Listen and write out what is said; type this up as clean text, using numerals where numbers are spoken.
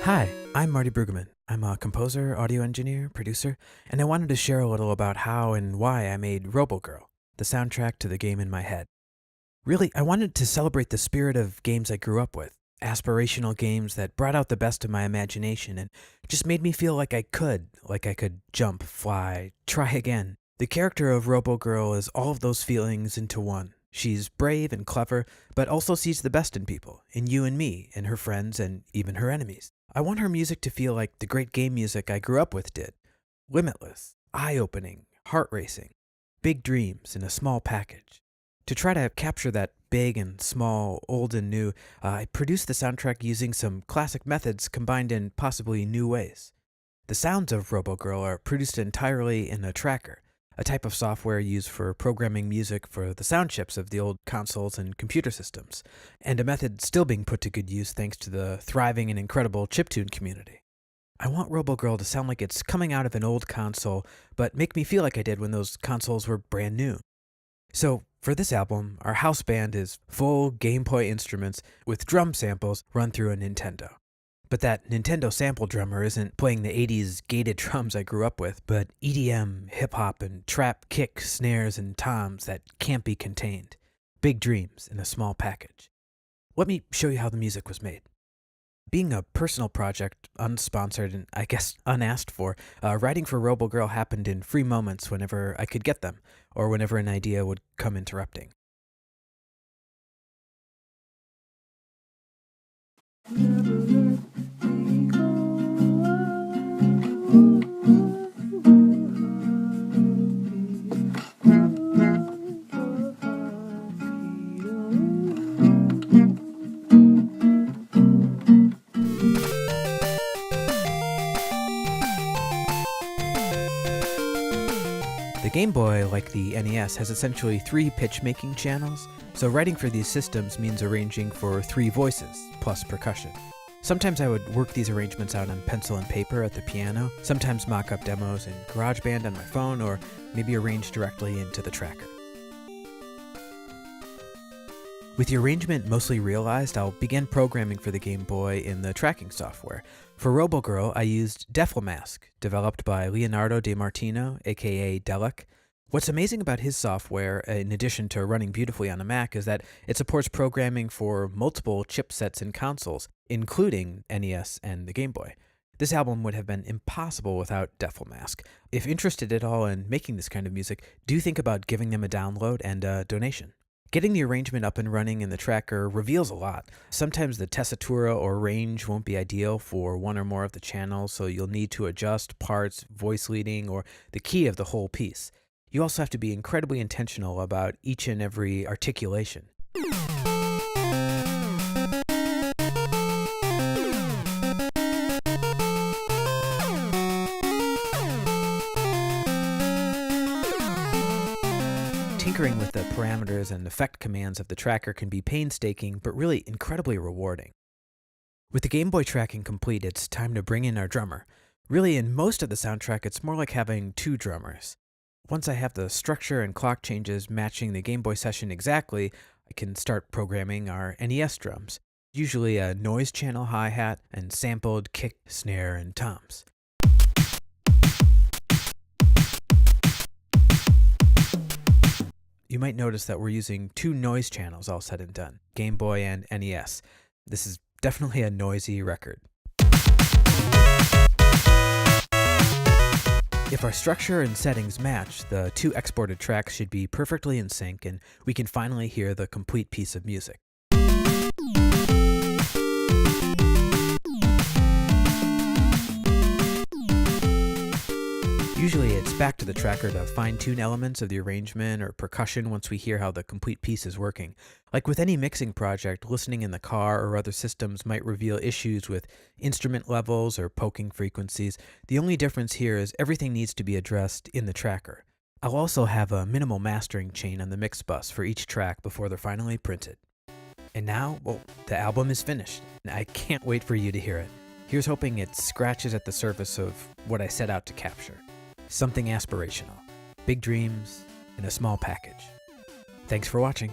Hi, I'm Marty Brueggemann. I'm a composer, audio engineer, producer, and I wanted to share a little about how and why I made ROBOGIRL, the soundtrack to the game in my head. Really, I wanted to celebrate the spirit of games I grew up with, aspirational games that brought out the best of my imagination and just made me feel like I could jump, fly, try again. The character of ROBOGIRL is all of those feelings into one. She's brave and clever, but also sees the best in people, in you and me, in her friends, and even her enemies. I want her music to feel like the great game music I grew up with did. Limitless, eye-opening, heart-racing, big dreams in a small package. To try to capture that big and small, old and new, I produced the soundtrack using some classic methods combined in possibly new ways. The sounds of ROBOGIRL are produced entirely in a tracker, a type of software used for programming music for the sound chips of the old consoles and computer systems, and a method still being put to good use thanks to the thriving and incredible chiptune community. I want ROBOGIRL to sound like it's coming out of an old console, but make me feel like I did when those consoles were brand new. So, for this album, our house band is full Game Boy instruments with drum samples run through a Nintendo. But that Nintendo sample drummer isn't playing the 80s gated drums I grew up with, but EDM, hip-hop, and trap kick, snares, and toms that can't be contained. Big dreams in a small package. Let me show you how the music was made. Being a personal project, unsponsored and I guess unasked for, writing for ROBOGIRL happened in free moments whenever I could get them, or whenever an idea would come interrupting. The Game Boy, like the NES, has essentially 3 pitch-making channels, so writing for these systems means arranging for 3 voices, plus percussion. Sometimes I would work these arrangements out on pencil and paper at the piano, sometimes mock up demos in GarageBand on my phone, or maybe arrange directly into the tracker. With the arrangement mostly realized, I'll begin programming for the Game Boy in the tracking software. For ROBOGIRL, I used Deflamask, developed by Leonardo De Martino, aka Delic. What's amazing about his software, in addition to running beautifully on a Mac, is that it supports programming for multiple chipsets and consoles, including NES and the Game Boy. This album would have been impossible without Deflamask. If interested at all in making this kind of music, do think about giving them a download and a donation. Getting the arrangement up and running in the tracker reveals a lot. Sometimes the tessitura or range won't be ideal for one or more of the channels, so you'll need to adjust parts, voice leading, or the key of the whole piece. You also have to be incredibly intentional about each and every articulation. Tinkering with the parameters and effect commands of the tracker can be painstaking, but really incredibly rewarding. With the Game Boy tracking complete, it's time to bring in our drummer. Really, in most of the soundtrack, it's more like having 2 drummers. Once I have the structure and clock changes matching the Game Boy session exactly, I can start programming our NES drums, usually a noise channel hi-hat and sampled kick, snare, and toms. You might notice that we're using 2 noise channels all said and done, Game Boy and NES. This is definitely a noisy record. If our structure and settings match, the 2 exported tracks should be perfectly in sync and we can finally hear the complete piece of music. Usually it's back to the tracker to fine-tune elements of the arrangement or percussion once we hear how the complete piece is working. Like with any mixing project, listening in the car or other systems might reveal issues with instrument levels or poking frequencies. The only difference here is everything needs to be addressed in the tracker. I'll also have a minimal mastering chain on the mix bus for each track before they're finally printed. And now, well, the album is finished. I can't wait for you to hear it. Here's hoping it scratches at the surface of what I set out to capture. Something aspirational. Big dreams in a small package. Thanks for watching.